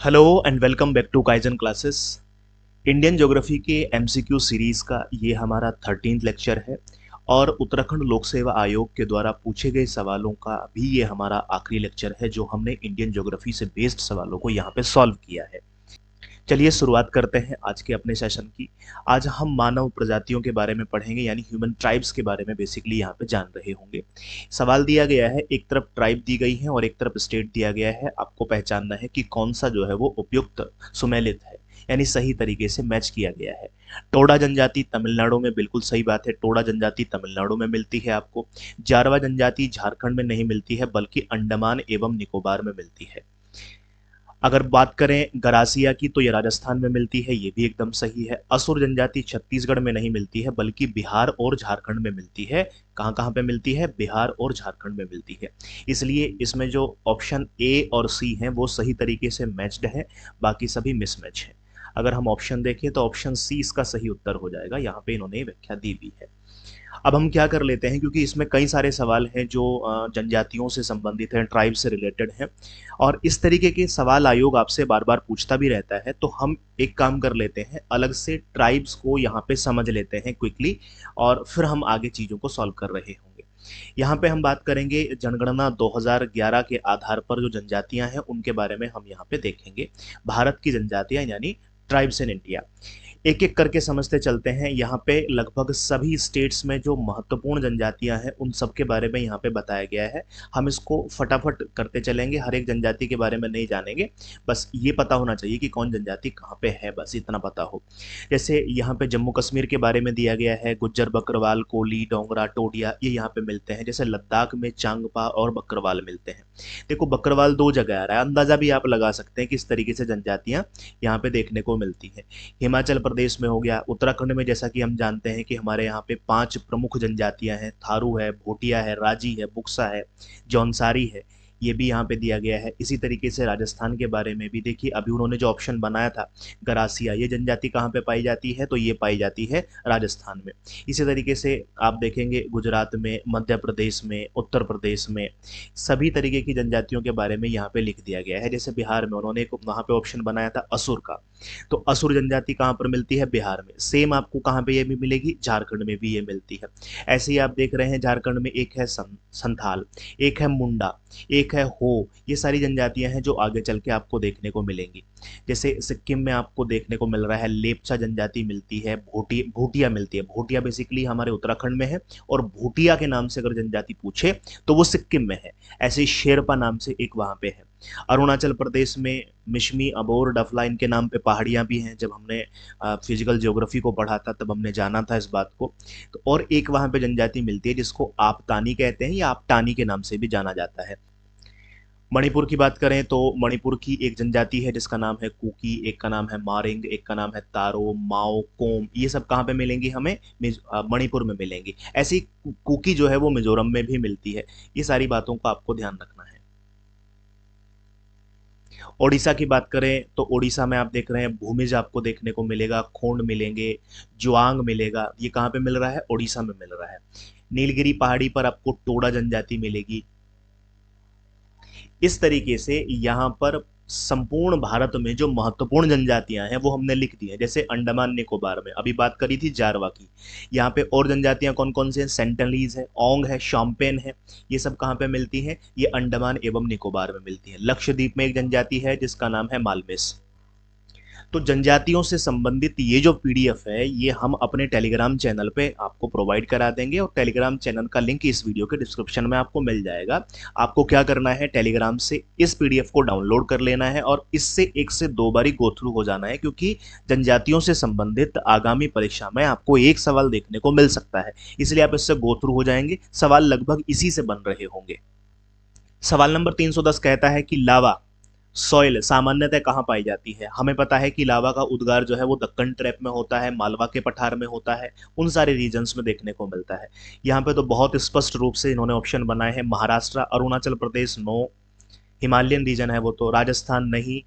Hello and welcome back to Kaizen classes. Indian geography के MCQ series का ये हमारा 13th लेक्चर है और उत्तराखंड लोक सेवा आयोग के द्वारा पूछे गए सवालों का भी ये हमारा आखिरी लेक्चर है जो हमने इंडियन ज्योग्राफी से बेस्ड सवालों को यहाँ पे सॉल्व किया है। चलिए शुरुआत करते हैं आज के अपने सेशन की। आज हम मानव प्रजातियों के बारे में पढ़ेंगे, यानी ह्यूमन ट्राइब्स के बारे में बेसिकली यहाँ पे जान रहे होंगे। सवाल दिया गया है, एक तरफ ट्राइब दी गई है और एक तरफ स्टेट दिया गया है। आपको पहचानना है कि कौन सा जो है वो उपयुक्त सुमेलित है, यानी सही तरीके से मैच किया गया है। टोडा जनजाति तमिलनाडु में, बिल्कुल सही बात है, टोडा जनजाति तमिलनाडु में मिलती है आपको। जारवा जनजाति झारखंड में नहीं मिलती है बल्कि अंडमान एवं निकोबार में मिलती है। अगर बात करें गरासिया की तो ये राजस्थान में मिलती है, ये भी एकदम सही है। असुर जनजाति छत्तीसगढ़ में नहीं मिलती है बल्कि बिहार और झारखंड में मिलती है। कहाँ कहाँ पे मिलती है? बिहार और झारखंड में मिलती है। इसलिए इसमें जो ऑप्शन ए और सी हैं वो सही तरीके से मैच्ड है, बाकी सभी मिसमैच है। अगर हम ऑप्शन देखें तो ऑप्शन सी इसका सही उत्तर हो जाएगा, यहाँ पे इन्होंने व्याख्या दी भी है। अब हम क्या कर लेते हैं, क्योंकि इसमें कई सारे सवाल हैं जो जनजातियों से संबंधित हैं, ट्राइब से रिलेटेड हैं, और इस तरीके के सवाल आयोग आपसे बार बार पूछता भी रहता है, तो हम एक काम कर लेते हैं, अलग से ट्राइब्स को यहाँ पे समझ लेते हैं क्विकली, और फिर हम आगे चीज़ों को सॉल्व कर रहे होंगे। यहाँ पे हम बात करेंगे जनगणना 2011 के आधार पर जो जनजातियां हैं उनके बारे में हम यहाँ पे देखेंगे। भारत की जनजातियां यानी ट्राइब्स इन इंडिया, एक एक करके समझते चलते हैं। यहाँ पे लगभग सभी स्टेट्स में जो महत्वपूर्ण जनजातियां हैं उन सब के बारे में यहाँ पे बताया गया है। हम इसको फटाफट करते चलेंगे, हर एक जनजाति के बारे में नहीं जानेंगे, बस ये पता होना चाहिए कि कौन जनजाति कहाँ पे है, बस इतना पता हो। जैसे यहाँ पे जम्मू कश्मीर के बारे में दिया गया है, गुज्जर, बकरवाल, कोली, डोंगरा, टोडिया, ये यहाँ पे मिलते हैं। जैसे लद्दाख में चांगपा और बकरवाल मिलते हैं। देखो बकरवाल दो जगह आ रहा है, अंदाजा भी आप लगा सकते हैं किस तरीके से जनजातियां यहाँ पे देखने को मिलती है। हिमाचल प्रदेश में हो गया, उत्तराखंड में जैसा कि हम जानते हैं कि हमारे यहाँ पे 5 प्रमुख जनजातियां हैं, थारू है, भोटिया है, राजी है, बुक्सा है, जौनसारी है, ये भी यहाँ पे दिया गया है। इसी तरीके से राजस्थान के बारे में भी देखिए, अभी उन्होंने जो ऑप्शन बनाया था गरासिया, ये जनजाति कहाँ पे पाई जाती है? तो ये पाई जाती है राजस्थान में। इसी तरीके से आप देखेंगे गुजरात में, मध्य प्रदेश में, उत्तर प्रदेश में, सभी तरीके की जनजातियों के बारे में यहाँ पे लिख दिया गया है। जैसे बिहार में उन्होंने वहाँ पे ऑप्शन बनाया था असुर का, तो असुर जनजाति कहाँ पर मिलती है? बिहार में। सेम आपको कहाँ पे ये भी मिलेगी? झारखंड में भी ये मिलती है। ऐसे ही आप देख रहे हैं झारखंड में एक है संथाल, एक है मुंडा, एक है हो, ये सारी जनजातियां हैं जो आगे चल के आपको देखने को मिलेंगी। जैसे सिक्किम में आपको देखने को मिल रहा है लेपचा जनजाति मिलती है, भूटिया मिलती है। भूटिया बेसिकली हमारे उत्तराखंड में है, और भूटिया के नाम से अगर जनजाति पूछे तो वो सिक्किम में है। ऐसे ही शेरपा नाम से एक वहां पे है। अरुणाचल प्रदेश में मिशमी, अबोर, डफला, इनके नाम पे पहाड़ियां भी हैं। जब हमने फिजिकल ज्योग्राफी को पढ़ा था तब हमने जाना था इस बात को। तो और एक वहां पे जनजाति मिलती है जिसको आपतानी कहते हैं या आपटानी के नाम से भी जाना जाता है। मणिपुर की बात करें तो मणिपुर की एक जनजाति है जिसका नाम है कुकी, एक का नाम है मारिंग, एक का नाम है तारो, माओ, कोम। ये सब कहाँ पे मिलेंगी हमें? मणिपुर में मिलेंगी। ऐसी कुकी जो है वो मिजोरम में भी मिलती है। ये सारी बातों का आपको ध्यान रखना है। ओडिशा की बात करें तो ओडिशा में आप देख रहे हैं भूमिज आपको देखने को मिलेगा, खोंड मिलेंगे, जुआंग मिलेगा। ये कहाँ पे मिल रहा है? ओडिशा में मिल रहा है। नीलगिरी पहाड़ी पर आपको टोडा जनजाति मिलेगी। इस तरीके से यहाँ पर संपूर्ण भारत में जो महत्वपूर्ण जनजातियां हैं वो हमने लिख दी हैं। जैसे अंडमान निकोबार में अभी बात करी थी जारवा की, यहाँ पे और जनजातियां कौन कौन से हैं? सेंटनलीज है, ओंग है, शॉम्पेन है। ये सब कहाँ पे मिलती हैं? ये अंडमान एवं निकोबार में मिलती है। लक्षद्वीप में एक जनजाति है जिसका नाम है मालमेस। तो जनजातियों से संबंधित ये जो पीडीएफ है ये हम अपने टेलीग्राम चैनल पे आपको प्रोवाइड करा देंगे, और टेलीग्राम चैनल का लिंक इस वीडियो के डिस्क्रिप्शन में आपको मिल जाएगा। आपको क्या करना है, टेलीग्राम से इस पीडीएफ को डाउनलोड कर लेना है और इससे 1 से 2 बारी गो थ्रू हो जाना है, क्योंकि जनजातियों से संबंधित आगामी परीक्षा में आपको एक सवाल देखने को मिल सकता है। इसलिए आप इससे गो थ्रू हो जाएंगे, सवाल लगभग इसी से बन रहे होंगे। सवाल नंबर 310 कहता है कि लावा सॉइल सामान्यतः कहाँ पाई जाती है? हमें पता है कि लावा का उद्गार जो है वो दक्कन ट्रैप में होता है, मालवा के पठार में होता है, उन सारे रीजन्स में देखने को मिलता है। यहाँ पे तो बहुत स्पष्ट रूप से इन्होंने ऑप्शन बनाए हैं। Maharashtra, Arunachal Pradesh no, Himalayan reason है वो तो, राजस्थान नहीं,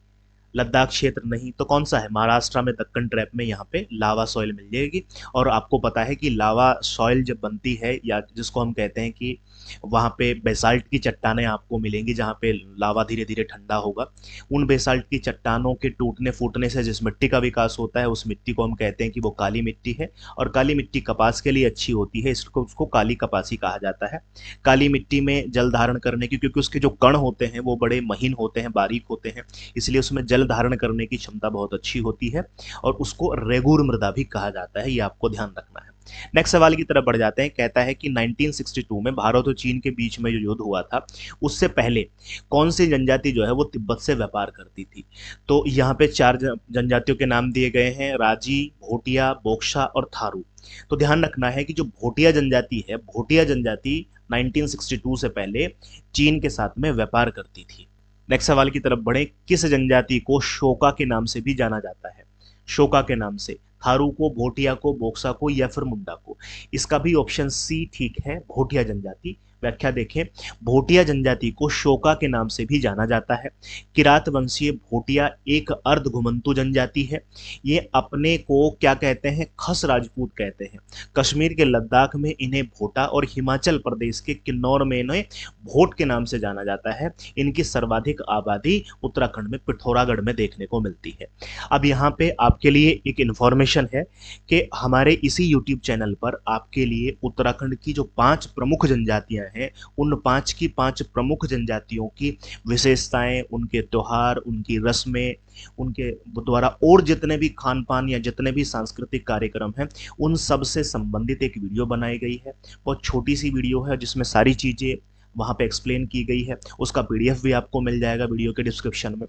लद्दाख क्षेत्र नहीं तो कौन सा है, महाराष्ट्र में दक्कन ट्रैप में यहाँ पे लावा सॉइल मिल जाएगी। और आपको पता है कि लावा सॉइल जब बनती है, या जिसको हम कहते हैं कि वहाँ पे बेसाल्ट की चट्टानें आपको मिलेंगी जहाँ पे लावा धीरे धीरे ठंडा होगा। उन बेसाल्ट की चट्टानों के टूटने फूटने से जिस मिट्टी का विकास होता है, उस मिट्टी को हम कहते हैं कि वो काली मिट्टी है। और काली मिट्टी कपास के लिए अच्छी होती है, इसको उसको काली कपासी कहा जाता है। काली मिट्टी में जल धारण करने की, क्योंकि उसके जो कण होते हैं वो बड़े महीन होते हैं, बारीक होते हैं, इसलिए उसमें जल धारण करने की क्षमता बहुत अच्छी होती है, और उसको रेगुर मृदा भी कहा जाता है, ये आपको ध्यान रखना है। नेक्स्ट सवाल की तरफ बढ़ जाते हैं। कहता है कि 1962 में भारत और चीन के बीच में जो युद्ध हुआ था, उससे पहले कौन सी जनजाति जो है वो तिब्बत से व्यापार करती थी। तो यहाँ पे चार जनजातियों के नाम दिए गए हैं, राजी, भोटिया, बोक्सा और थारू। तो ध्यान रखना है कि जो भोटिया जनजाति है, भोटिया जनजाति 1962 से पहले चीन के साथ में व्यापार करती थी। नेक्स्ट सवाल की तरफ बढ़े। किस जनजाति को शोका के नाम से भी जाना जाता है, शोका के नाम से, थारू को, भोटिया को, बोक्सा को या फिर मुंडा को। इसका भी ऑप्शन सी ठीक है, भोटिया जनजाति। व्याख्या देखें, भोटिया जनजाति को शोका के नाम से भी जाना जाता है। किरात वंशीय भोटिया एक अर्ध घुमंतु जनजाति है। ये अपने को क्या कहते हैं, खस राजपूत कहते हैं। कश्मीर के लद्दाख में इन्हें भोटा और हिमाचल प्रदेश के किन्नौर में इन्हें भोट के नाम से जाना जाता है। इनकी सर्वाधिक आबादी उत्तराखंड में पिथौरागढ़ में देखने को मिलती है। अब यहाँ पे आपके लिए एक इन्फॉर्मेशन है कि हमारे इसी YouTube चैनल पर आपके लिए उत्तराखंड की जो 5 प्रमुख जनजातियां हैं, उन 5 की 5 प्रमुख जनजातियों की विशेषताएं, उनके त्योहार, उनकी रस्में, उनके द्वारा और जितने भी खान पान या जितने भी सांस्कृतिक कार्यक्रम हैं, उन सब से संबंधित एक वीडियो बनाई गई है। बहुत छोटी सी वीडियो है जिसमें सारी चीज़ें वहाँ पे एक्सप्लेन की गई है। उसका PDF भी आपको मिल जाएगा वीडियो के डिस्क्रिप्शन में।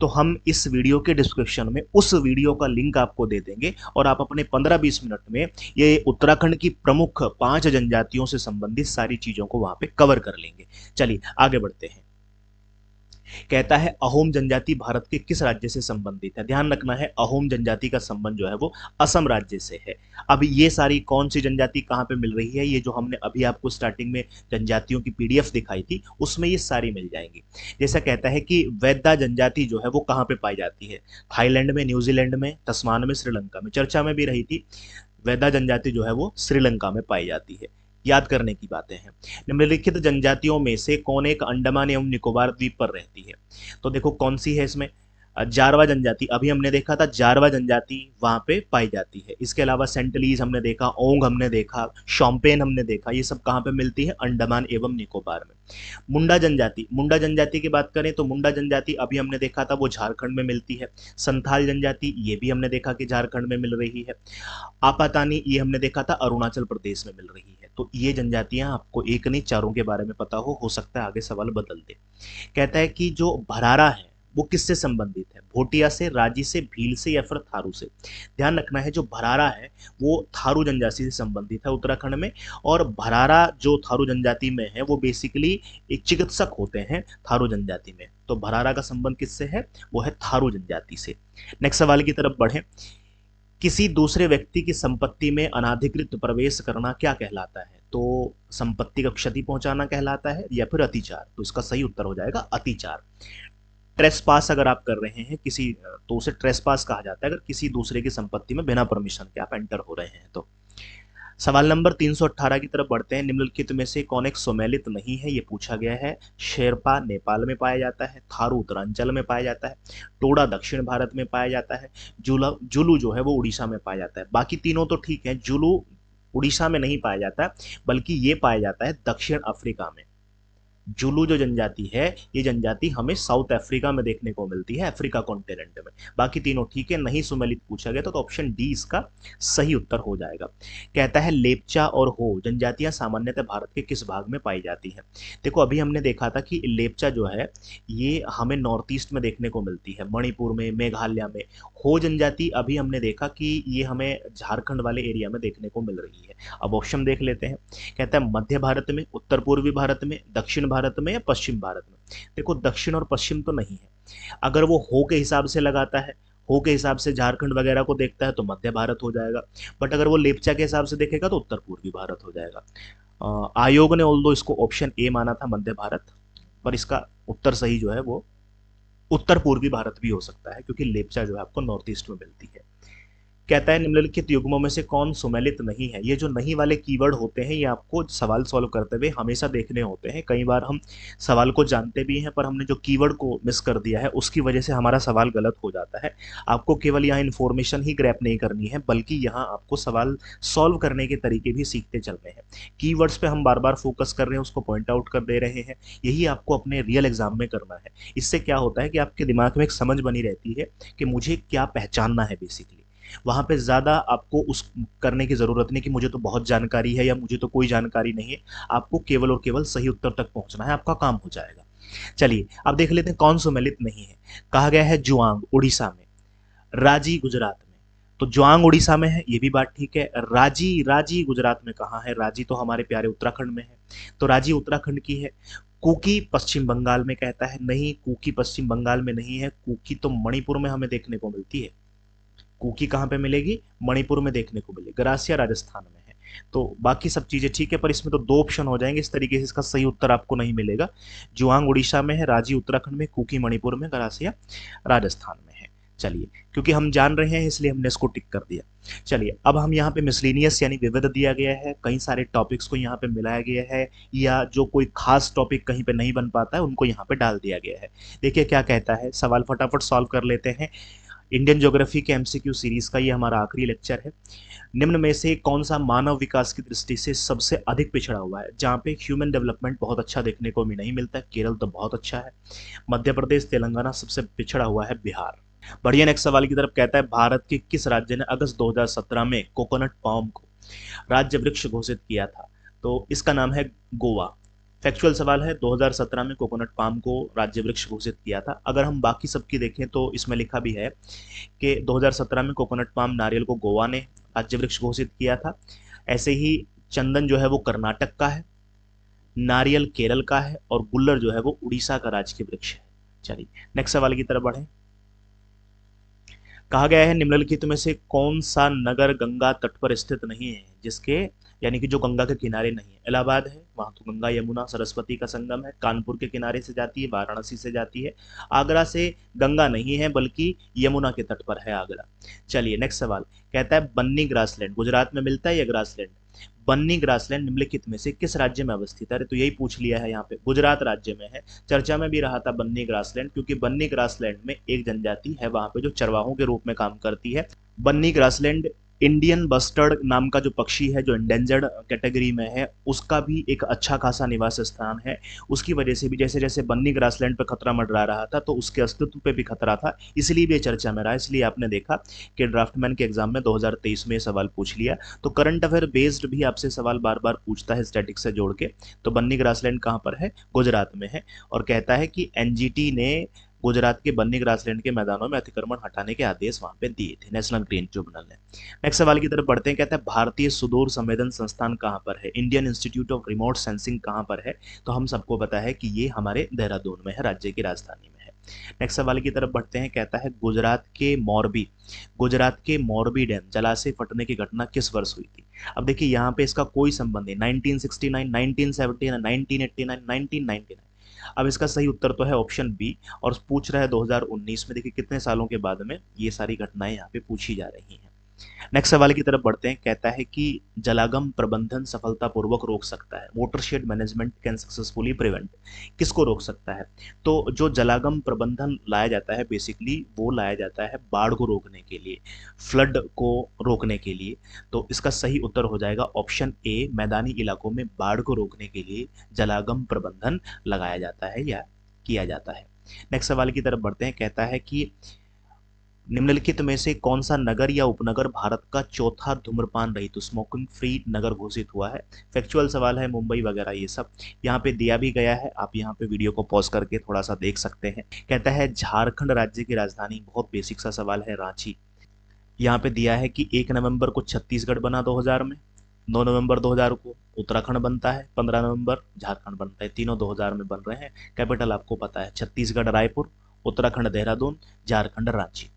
तो हम इस वीडियो के डिस्क्रिप्शन में उस वीडियो का लिंक आपको दे देंगे, और आप अपने 15-20 मिनट में ये उत्तराखंड की प्रमुख 5 जनजातियों से संबंधित सारी चीज़ों को वहाँ पे कवर कर लेंगे। चलिए आगे बढ़ते हैं। कहता है अहोम जनजाति भारत के किस राज्य से संबंधित है। ध्यान रखना है, अहोम जनजाति का संबंध जो है वो असम राज्य से है। अब ये सारी कौन सी जनजाति कहाँ पे मिल रही है, ये जो हमने अभी आपको स्टार्टिंग में जनजातियों की PDF दिखाई थी, उसमें ये सारी मिल जाएंगी। जैसा कहता है कि वैद्या जनजाति जो है वो कहाँ पे पाई जाती है, थाईलैंड में, न्यूजीलैंड में, तस्मान में, श्रीलंका में। चर्चा में भी रही थी, वैद्या जनजाति जो है वो श्रीलंका में पाई जाती है। याद करने की बातें हैं। निम्नलिखित जनजातियों में से कौन एक अंडमान एवं निकोबार द्वीप पर रहती है। तो देखो कौन सी है इसमें, जारवा जनजाति, अभी हमने देखा था जारवा जनजाति वहां पे पाई जाती है। इसके अलावा सेंटलीज हमने देखा, ओंग हमने देखा, शॉम्पेन हमने देखा, ये सब कहाँ पे मिलती है, अंडमान एवं निकोबार में। मुंडा जनजाति, मुंडा जनजाति की बात करें तो मुंडा जनजाति अभी हमने देखा था वो झारखंड में मिलती है। संथाल जनजाति ये भी हमने देखा कि झारखंड में मिल रही है। आपातानी ये हमने देखा था अरुणाचल प्रदेश में मिल रही है। तो ये जनजातियां आपको एक नहीं चारों के बारे में पता हो सकता है आगे सवाल बदल दे। कहता है कि जो भरारा है वो किससे संबंधित है, भोटिया से, राजी से, भील से या फिर थारू से। ध्यान रखना है, जो भरारा है वो थारू जनजाति से संबंधित है उत्तराखंड में। और भरारा जो थारू जनजाति में है वो बेसिकली एक चिकित्सक होते हैं थारू जनजाति में। तो भरारा का संबंध किससे है, वो है थारू जनजाति से। नेक्स्ट सवाल की तरफ बढ़े। किसी दूसरे व्यक्ति की संपत्ति में अनाधिकृत प्रवेश करना क्या कहलाता है। तो संपत्ति का क्षति पहुंचाना कहलाता है या फिर अतिचार। तो इसका सही उत्तर हो जाएगा अतिचार। ट्रेसपास अगर आप कर रहे हैं किसी, तो उसे ट्रेसपास कहा जाता है अगर किसी दूसरे की संपत्ति में बिना परमिशन के आप एंटर हो रहे हैं तो। सवाल नंबर 318 की तरफ बढ़ते हैं। निम्नलिखित में से कौन एक सुमेलित नहीं है, ये पूछा गया है। शेरपा नेपाल में पाया जाता है, थारू उत्तरांचल में पाया जाता है, टोडा दक्षिण भारत में पाया जाता है, जुलू जो है वो उड़ीसा में पाया जाता है। बाकी तीनों तो ठीक है, जुलू उड़ीसा में नहीं पाया जाता बल्कि ये पाया जाता है दक्षिण अफ्रीका में। जुलू जो जनजाति है ये जनजाति हमें साउथ अफ्रीका में देखने को मिलती है, अफ्रीका कॉन्टिनेंट में। बाकी तीनों ठीक है, नहीं सुमेलित पूछा गया तो ऑप्शन डी इसका सही उत्तर हो जाएगा। कहता है लेप्चा और हो जनजातियां सामान्यतः भारत के किस भाग में पाई जाती हैं। देखो अभी हमने देखा था कि लेप्चा जो है ये हमें नॉर्थ ईस्ट में देखने को मिलती है, मणिपुर में, मेघालय में। हो जनजाति अभी हमने देखा कि ये हमें झारखंड वाले एरिया में देखने को मिल रही है। अब ऑप्शन देख लेते हैं। कहता है मध्य भारत में, उत्तर पूर्वी भारत में, दक्षिण भारत में या पश्चिम भारत में। देखो दक्षिण और पश्चिम तो नहीं है। अगर वो हो के हिसाब से लगाता है, हो के हिसाब से झारखंड वगैरह को देखता है तो मध्य भारत हो जाएगा। बट अगर वो लेप्चा के हिसाब से देखेगा तो उत्तर पूर्वी भारत हो जाएगा। आयोग ने ऑल्दो इसको ऑप्शन ए माना था मध्य भारत, पर इसका उत्तर सही जो है वो उत्तर पूर्वी भारत भी हो सकता है, क्योंकि लेप्चा जो है आपको नॉर्थ ईस्ट में मिलती है। कहता है निम्नलिखित युग्मों में से कौन सुमेलित नहीं है। ये जो नहीं वाले कीवर्ड होते हैं ये आपको सवाल सॉल्व करते हुए हमेशा देखने होते हैं। कई बार हम सवाल को जानते भी हैं पर हमने जो कीवर्ड को मिस कर दिया है उसकी वजह से हमारा सवाल गलत हो जाता है। आपको केवल यहाँ इन्फॉर्मेशन ही ग्रैप नहीं करनी है, बल्कि यहाँ आपको सवाल सॉल्व करने के तरीके भी सीखते चलने हैं। कीवर्ड्स पे हम बार बार फोकस कर रहे हैं, उसको पॉइंट आउट कर दे रहे हैं। यही आपको अपने रियल एग्जाम में करना है। इससे क्या होता है कि आपके दिमाग में एक समझ बनी रहती है कि मुझे क्या पहचानना है बेसिकली। वहाँ पे ज़्यादा आपको उस करने की ज़रूरत नहीं कि मुझे तो बहुत जानकारी है या मुझे तो कोई जानकारी नहीं है। आपको केवल और केवल सही उत्तर तक पहुँचना है, आपका काम हो जाएगा। चलिए अब देख लेते हैं कौन सुमेलित नहीं है। कहा गया है जुआंग उड़ीसा में, रांची गुजरात में। तो जुआंग उड़ीसा में है, ये भी बात ठीक है। रांची रांची गुजरात में कहाँ है? रांची तो हमारे प्यारे उत्तराखंड में है, तो रांची उत्तराखंड की है। कुकी पश्चिम बंगाल में, कहता है नहीं, कुकी पश्चिम बंगाल में नहीं है। कुकी तो मणिपुर में हमें देखने को मिलती है। कुकी कहाँ पे मिलेगी? मणिपुर में देखने को मिलेगी। गरासिया राजस्थान में है। तो बाकी सब चीजें ठीक है, पर इसमें तो दो ऑप्शन हो जाएंगे, इस तरीके से इसका सही उत्तर आपको नहीं मिलेगा। जुआंग उड़ीसा में है, रांची उत्तराखंड में, कुकी मणिपुर में, गरासिया राजस्थान में है। चलिए, क्योंकि हम जान रहे हैं इसलिए हमने इसको टिक कर दिया। चलिए अब हम यहाँ पे मिसलिनियस यानी विविध दिया गया है, कई सारे टॉपिक्स को यहाँ पे मिलाया गया है, या जो कोई खास टॉपिक कहीं पे नहीं बन पाता है उनको यहाँ पे डाल दिया गया है। देखिए क्या कहता है, सवाल फटाफट सॉल्व कर लेते हैं। इंडियन ज्योग्राफी के एमसीक्यू सीरीज का ये हमारा आखिरी लेक्चर है। निम्न में से कौन सा मानव विकास की दृष्टि से सबसे अधिक पिछड़ा हुआ है? जहाँ पे ह्यूमन डेवलपमेंट बहुत अच्छा देखने को भी नहीं मिलता है। केरल तो बहुत अच्छा है, मध्य प्रदेश, तेलंगाना, सबसे पिछड़ा हुआ है बिहार। बढ़िया, नेक्स्ट सवाल की तरफ। कहता है भारत के किस राज्य ने अगस्त 2017 में कोकोनट पाम को राज्य वृक्ष घोषित किया था? तो इसका नाम है गोवा। फैक्चुअल सवाल है, 2017 में कोकोनट पाम को राज्य वृक्ष घोषित किया था। अगर हम बाकी सबकी देखें तो इसमें लिखा भी है कि 2017 में कोकोनट पाम नारियल को गोवा ने राज्य वृक्ष घोषित किया था। ऐसे ही चंदन जो है वो कर्नाटक का है, नारियल केरल का है, और गुल्लर जो है वो उड़ीसा का राजकीय वृक्ष है। चलिए नेक्स्ट सवाल की तरफ बढ़े। कहा गया है निम्नलिखित में से कौन सा नगर गंगा तट पर स्थित नहीं है, जिसके यानी कि जो गंगा के किनारे नहीं है? इलाहाबाद है, वहां तो गंगा यमुना सरस्वती का संगम है। कानपुर के किनारे से जाती है, वाराणसी से जाती है। आगरा से गंगा नहीं है बल्कि यमुना के तट पर है आगरा। चलिए नेक्स्ट सवाल। कहता है बन्नी ग्रासलैंड गुजरात में मिलता है या ग्रासलैंड? बन्नी ग्रासलैंड निम्नलिखित में से किस राज्य में अवस्थित है? अरे तो यही पूछ लिया है यहाँ पे, गुजरात राज्य में है। चर्चा में भी रहा था बन्नी ग्रासलैंड, क्योंकि बन्नी ग्रासलैंड में एक जनजाति है वहां पे जो चरवाहों के रूप में काम करती है। बन्नी ग्रासलैंड इंडियन बस्टर्ड नाम का जो पक्षी है जो इंडेंजर्ड कैटेगरी में है, उसका भी एक अच्छा खासा निवास स्थान है। उसकी वजह से भी जैसे जैसे बन्नी ग्रासलैंड पर खतरा मंडरा रहा था तो उसके अस्तित्व पे भी खतरा था, इसलिए भी ये चर्चा में रहा। इसलिए आपने देखा कि ड्राफ्टमैन के एग्जाम में 2023 में ये सवाल पूछ लिया। तो करंट अफेयर बेस्ड भी आपसे सवाल बार बार पूछता है स्टैटिक से जोड़ के। तो बन्नी ग्रासलैंड कहाँ पर है? गुजरात में है। और कहता है कि एनजीटी ने गुजरात के बन्नी ग्रासलैंड के मैदानों में अतिक्रमण हटाने के आदेश वहां पे दिए थे, नेशनल ग्रीन ट्रिब्यूनल ने। नेक्स्ट सवाल की तरफ बढ़ते हैं। कहता है भारतीय सुदूर संवेदन संस्थान कहाँ पर है? Indian institute of remote sensing कहाँ पर है? तो हम सबको पता है कि ये हमारे देहरादून में है, राज्य की राजधानी में है। नेक्स्ट सवाल की तरफ बढ़ते हैं। कहता है गुजरात के मोरबी डैम जलाशय फटने की घटना किस वर्ष हुई थी? अब देखिए यहाँ पे इसका कोई संबंध नहीं, 1969, 1970, 1989, 1999। अब इसका सही उत्तर तो है ऑप्शन बी, और पूछ रहा है 2019 में। देखिए कितने सालों के बाद में ये सारी घटनाएं यहाँ पे पूछी जा रही हैं। नेक्स्ट सवाल की तरफ बढ़ते हैं। कहता है कि जलागम प्रबंधन सफलतापूर्वक रोक सकता है, watershed management can successfully prevent. किसको रोक सकता है? तो जो जलागम प्रबंधन लाया जाता है बेसिकली वो लाया जाता है बाढ़ को रोकने के लिए, फ्लड को रोकने के लिए। तो इसका सही उत्तर हो जाएगा ऑप्शन ए, मैदानी इलाकों में बाढ़ को रोकने के लिए जलागम प्रबंधन लगाया जाता है या किया जाता है। नेक्स्ट सवाल की तरफ बढ़ते हैं। कहता है कि निम्नलिखित में से कौन सा नगर या उपनगर भारत का चौथा धूम्रपान रहित तो स्मोकिंग फ्री नगर घोषित हुआ है? फैक्चुअल सवाल है, मुंबई वगैरह ये सब यहाँ पे दिया भी गया है। आप यहाँ पे वीडियो को पॉज करके थोड़ा सा देख सकते हैं। कहता है झारखंड राज्य की राजधानी, बहुत बेसिक सा सवाल है, रांची। यहाँ पे दिया है कि 1 नवंबर को छत्तीसगढ़ बना 2000 में, 9 नवंबर 2000 को उत्तराखंड बनता है, 15 नवंबर झारखंड बनता है। तीनों 2000 में बन रहे हैं। कैपिटल आपको पता है, छत्तीसगढ़ रायपुर, उत्तराखंड देहरादून, झारखंड रांची।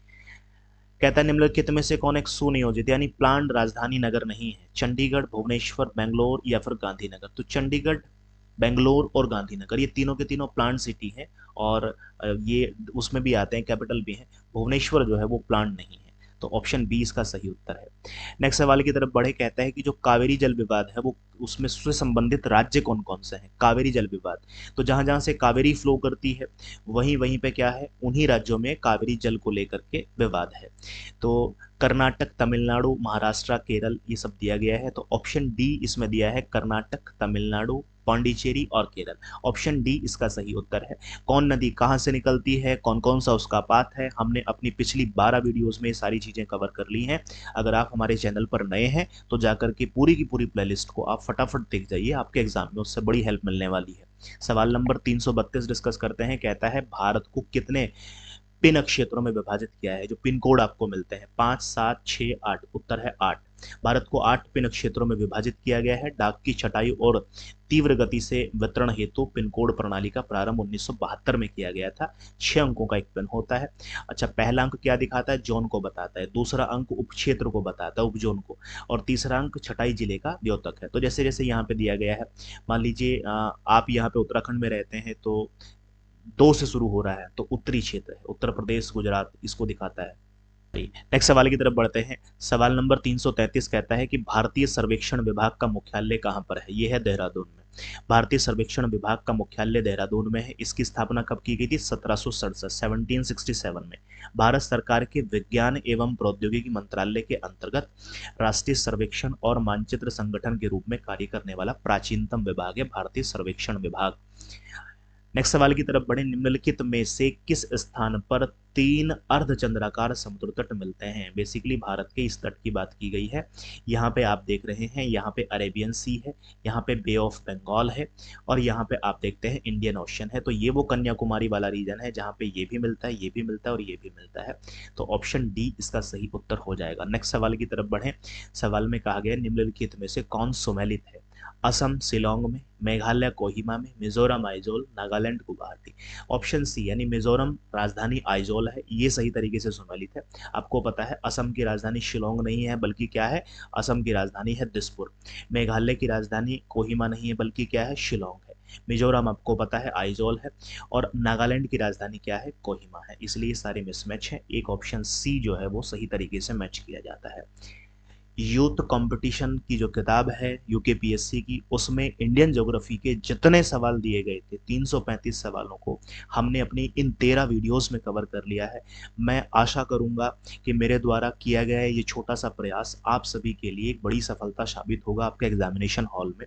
कहता है निम्नलिखित में से कौन एक सुनियोजित यानी प्लान्ड राजधानी नगर नहीं है? चंडीगढ़, भुवनेश्वर, बेंगलोर या फिर गांधीनगर? तो चंडीगढ़ बेंगलोर और गांधीनगर, ये तीनों के तीनों प्लांट सिटी हैं। और ये उसमें भी आते हैं, कैपिटल भी हैं। भुवनेश्वर जो है वो प्लांट नहीं है। तो ऑप्शन बी इसका सही उत्तर है। नेक्स्ट सवाल की तरफ बढ़े, कहता है कि जो कावेरी जल विवाद है वो उसमें से संबंधित राज्य कौन कौन से हैं। कावेरी जल विवाद, तो जहां जहां से कावेरी फ्लो करती है वहीं वहीं पे क्या है, उन्हीं राज्यों में कावेरी जल को लेकर के विवाद है। तो कर्नाटक, तमिलनाडु, महाराष्ट्र, केरल, ये सब दिया गया है। तो ऑप्शन डी इसमें दिया है, कर्नाटक, तमिलनाडु, पांडिचेरी और केरल। ऑप्शन डी इसका सही उत्तर है। कौन नदी कहाँ से निकलती है, कौन कौन सा उसका पाथ है, हमने अपनी पिछली 12 वीडियोस में ये सारी चीजें कवर कर ली हैं। अगर आप हमारे चैनल पर नए हैं तो जाकर के पूरी की पूरी प्लेलिस्ट को आप फटाफट देख जाइए, आपके एग्जाम में उससे बड़ी हेल्प मिलने वाली है। सवाल नंबर 332 डिस्कस करते हैं। कहता है भारत को कितने पिन क्षेत्रों में विभाजित किया है। जो पिन कोड आपको मिलते हैं 5, 7, 6, 8, उत्तर है 8। भारत को 8 पिन क्षेत्रों में विभाजित किया गया है। डाक की छटाई और तीव्र गति से वितरण हेतु पिन कोड प्रणाली का प्रारंभ 1972 में किया गया था। 6 अंकों का एक पिन होता है। अच्छा, पहला अंक क्या दिखाता है, जोन को बताता है। दूसरा अंक उप क्षेत्र को बताता है, उप जोन को। और तीसरा अंक छटाई जिले का द्योतक है। तो जैसे जैसे यहाँ पे दिया गया है, मान लीजिए आप यहाँ पे उत्तराखंड में रहते हैं तो 2 से शुरू हो रहा है, तो उत्तरी क्षेत्र है, उत्तर प्रदेश, गुजरात, इसको दिखाता है। नेक्स्ट सवाल की तरफ बढ़ते हैं। सवाल नंबर 333 कहता है कि भारतीय सर्वेक्षण विभाग का मुख्यालय कहाँ पर है। यह है देहरादून में। भारतीय सर्वेक्षण विभाग का मुख्यालय देहरादून में है। इसकी स्थापना कब की गई थी, 1767, 1767 में। भारत सरकार के विज्ञान एवं प्रौद्योगिकी मंत्रालय के अंतर्गत राष्ट्रीय सर्वेक्षण और मानचित्र संगठन के रूप में कार्य करने वाला प्राचीनतम विभाग है भारतीय सर्वेक्षण विभाग। नेक्स्ट सवाल की तरफ बढ़े। निम्नलिखित में से किस स्थान पर 3 अर्धचंद्राकार समुद्र तट मिलते हैं। बेसिकली भारत के इस तट की बात की गई है। यहाँ पे आप देख रहे हैं, यहाँ पे अरेबियन सी है, यहाँ पे बे ऑफ बंगाल है, और यहाँ पे आप देखते हैं इंडियन ओशन है। तो ये वो कन्याकुमारी वाला रीजन है जहाँ पे ये भी मिलता है, ये भी मिलता है और ये भी मिलता है। तो ऑप्शन डी इसका सही उत्तर हो जाएगा। नेक्स्ट सवाल की तरफ बढ़े। सवाल में कहा गया निम्नलिखित में से कौन सुमेलित है। असम शिलोंग में, मेघालय कोहिमा में, मिजोरम आइजोल, नागालैंड गुवाहाटी। ऑप्शन सी यानी मिजोरम राजधानी आइजोल है, ये सही तरीके से सम्मिलित है। आपको पता है असम की राजधानी शिलोंग नहीं है, बल्कि क्या है, असम की राजधानी है दिसपुर। मेघालय की राजधानी कोहिमा नहीं है, बल्कि क्या है, शिलोंग है। मिजोरम आपको पता है आइजोल है, और नागालैंड की राजधानी क्या है, कोहिमा है। इसलिए सारे मिसमैच है। एक ऑप्शन सी जो है वो सही तरीके से मैच किया जाता है। यूथ कंपटीशन की जो किताब है यूकेपीएससी की, उसमें इंडियन ज्योग्राफी के जितने सवाल दिए गए थे 335 सवालों को हमने अपनी इन 13 वीडियोस में कवर कर लिया है। मैं आशा करूंगा कि मेरे द्वारा किया गया ये छोटा सा प्रयास आप सभी के लिए एक बड़ी सफलता साबित होगा आपके एग्जामिनेशन हॉल में।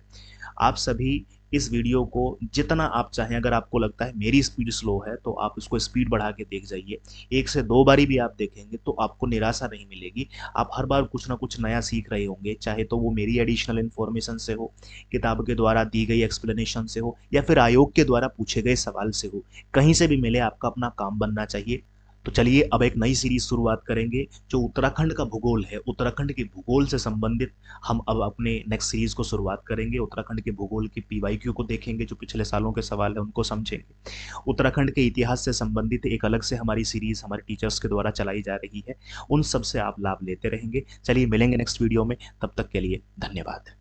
आप सभी इस वीडियो को जितना आप चाहें, अगर आपको लगता है मेरी स्पीड स्लो है तो आप उसको स्पीड बढ़ा के देख जाइए। 1 से 2 बारी भी आप देखेंगे तो आपको निराशा नहीं मिलेगी। आप हर बार कुछ ना कुछ नया सीख रहे होंगे, चाहे तो वो मेरी एडिशनल इन्फॉर्मेशन से हो, किताब के द्वारा दी गई एक्सप्लेनेशन से हो, या फिर आयोग के द्वारा पूछे गए सवाल से हो। कहीं से भी मिले, आपका अपना काम बनना चाहिए। तो चलिए अब एक नई सीरीज शुरुआत करेंगे जो उत्तराखंड का भूगोल है। उत्तराखंड के भूगोल से संबंधित हम अब अपने नेक्स्ट सीरीज को शुरुआत करेंगे। उत्तराखंड के भूगोल की पीवाईक्यू को देखेंगे, जो पिछले सालों के सवाल है उनको समझेंगे। उत्तराखंड के इतिहास से संबंधित एक अलग से हमारी सीरीज हमारे टीचर्स के द्वारा चलाई जा रही है, उन सब से आप लाभ लेते रहेंगे। चलिए मिलेंगे नेक्स्ट वीडियो में, तब तक के लिए धन्यवाद।